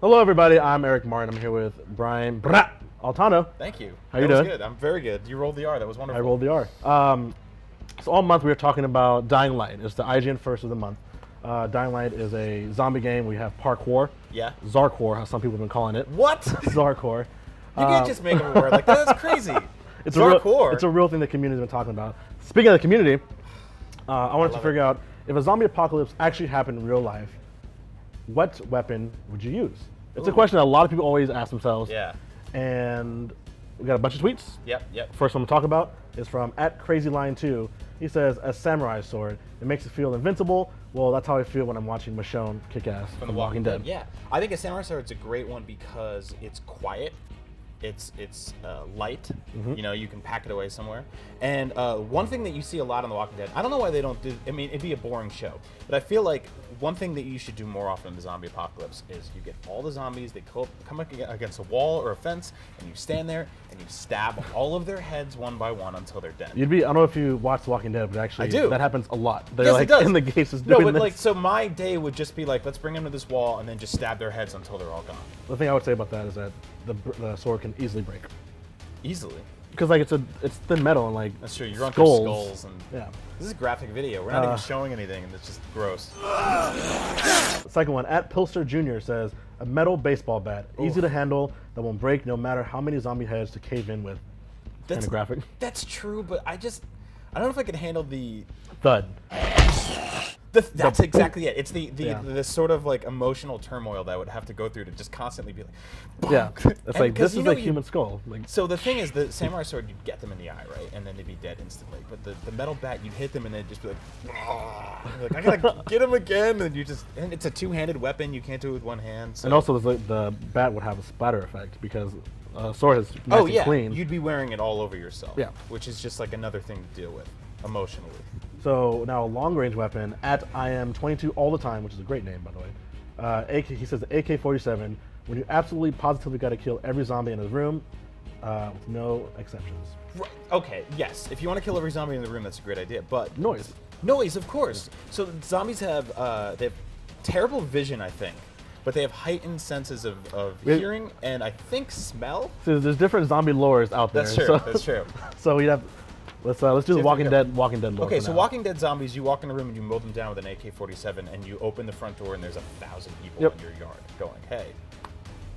Hello, everybody. I'm Eric Martin. I'm here with Brian Altano. Thank you. How you doing? That was good. I'm very good. You rolled the R. That was wonderful. I rolled the R. So all month we were talking about Dying Light. It's the IGN first of the month. Dying Light is a zombie game. We have parkour. Yeah. Zarkor, how some people have been calling it. What? Zarkor. You can't just make up a word like that. That's crazy. It's Zarkor. It's a real thing the community's been talking about. Speaking of the community, I wanted to figure out if a zombie apocalypse actually happened in real life, what weapon would you use? It's a question that a lot of people always ask themselves. Yeah. And we got a bunch of tweets. Yep. First one we'll talk about is from @CrazyLion2. He says, a samurai sword. It makes it feel invincible. Well, that's how I feel when I'm watching Michonne kick ass from The Walking Dead. Yeah. I think a samurai sword's a great one because it's quiet. It's light. You know, you can pack it away somewhere. And one thing that you see a lot on The Walking Dead, I don't know why they don't do, I mean, it'd be a boring show, but I feel like one thing that you should do more often in the zombie apocalypse is you get all the zombies, they come up against a wall or a fence, and you stand there and you stab all of their heads one by one until they're dead. I don't know if you watch The Walking Dead, but actually I do. That happens a lot. They're Yes, like it does. in the cases No, doing but this. like, so my day would just be like, let's bring them to this wall and then just stab their heads until they're all gone. The thing I would say about that is that the sword can easily break. Easily. Because like it's thin metal and like That's true. You're on skulls and yeah. This is a graphic video. We're not even showing anything, and it's just gross. Second one, @Pilster Jr. says a metal baseball bat, easy to handle, that won't break no matter how many zombie heads to cave in with. Kind of graphic. That's true, but I don't know if I could handle the Thud. That's exactly it. It's the sort of like emotional turmoil that I would have to go through to just constantly be like, yeah. It's like this is a human skull. Like, so the thing is, the samurai sword, you'd get them in the eye, right, and then they'd be dead instantly. But the metal bat, you'd hit them and they'd just be like, like I gotta get him again, and and it's a two-handed weapon. You can't do it with one hand. So. And also, the bat would have a splatter effect because sword is nice and clean. You'd be wearing it all over yourself. Yeah. Which is just like another thing to deal with emotionally. So now a long-range weapon @IM22 all the time, which is a great name by the way. He says AK-47. When you absolutely positively got to kill every zombie in the room, with no exceptions. Right. Okay. Yes. If you want to kill every zombie in the room, that's a great idea. But Noise, of course. So zombies have terrible vision, I think, but they have heightened senses of hearing and I think smell. So there's different zombie lores out there. That's true. So, That's true. So we have. Let's do the Walking Dead lore. Okay, so Walking Dead zombies, you walk in a room and you mow them down with an AK-47, and you open the front door and there's 1,000 people in your yard going, "Hey."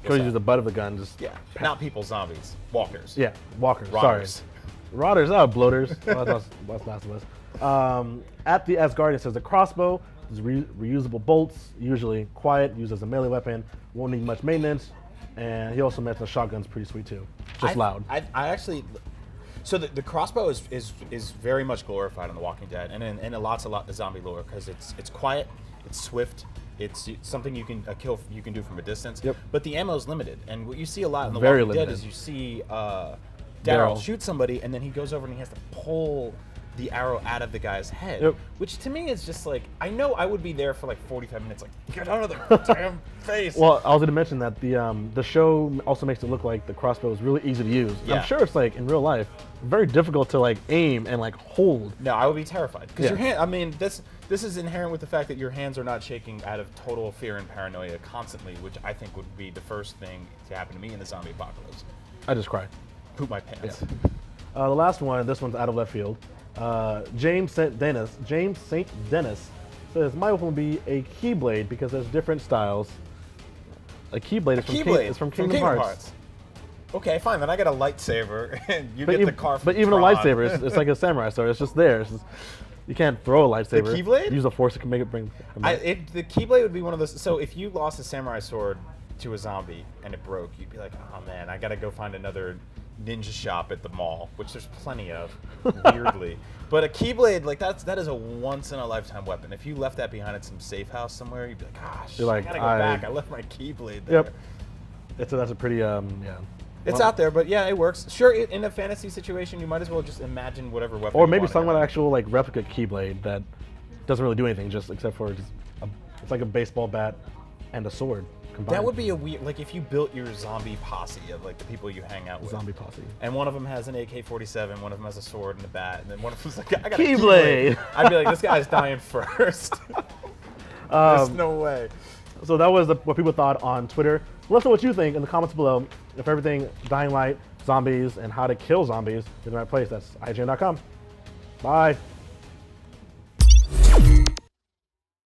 Go use the butt of the gun, just not people, zombies, walkers. Yeah, walkers. Rotters. Sorry, rotters. Oh, bloaters. Well, that's Last of Us. @the Asgardian says the crossbow is reusable bolts, usually quiet, used as a melee weapon, won't need much maintenance, and he also mentioned the shotgun's pretty sweet too, just loud. I actually. So the crossbow is very much glorified in The Walking Dead, and in lots of the zombie lore because it's quiet, it's swift, it's something you can you can do from a distance. Yep. But the ammo is limited, and what you see a lot in The Very Walking Dead limited. is you see Daryl shoot somebody, and then he goes over and he has to pull the arrow out of the guy's head, which to me is just like, I know I would be there for like 45 minutes, like, get out of the damn face. Well, I was going to mention that the show also makes it look like the crossbow is really easy to use. Yeah. I'm sure it's like in real life very difficult to like aim and like hold. No, I would be terrified because your hand. I mean, this is inherent with the fact that your hands are not shaking out of total fear and paranoia constantly, which I think would be the first thing to happen to me in the zombie apocalypse. I just cried. Poop my pants. Yeah. The last one, this one's out of left field. James St. Dennis says my weapon will be a keyblade because there's different styles. A keyblade is from Kingdom Hearts. Okay, fine. Then I get a lightsaber, and you get the car. But even a lightsaber, it's like a samurai sword. It's just there. You can't throw a lightsaber. The keyblade? Use a force to make it bring. The keyblade would be one of those. So if you lost a samurai sword to a zombie and it broke, you'd be like, oh man, I gotta go find another ninja shop at the mall, which there's plenty of, weirdly. But a keyblade, like that is a once in a lifetime weapon. If you left that behind at some safe house somewhere, you'd be like, gosh, I gotta go back. I left my keyblade there. Yep. That's a pretty yeah. It's out there, but yeah, it works. Sure, in a fantasy situation, you might as well just imagine whatever weapon. Or maybe some actual like replica keyblade that doesn't really do anything, just except for it's like a baseball bat and a sword combined. That would be a weird, like if you built your zombie posse of like the people you hang out with. Zombie posse. And one of them has an AK-47, one of them has a sword and a bat, and then one of them's like, I got Keyblade. a Keyblade. I'd be like, this guy's dying first. There's no way. So that was what people thought on Twitter. Let us know what you think in the comments below. If everything Dying Light, zombies, and how to kill zombies is in the right place, that's ign.com. Bye.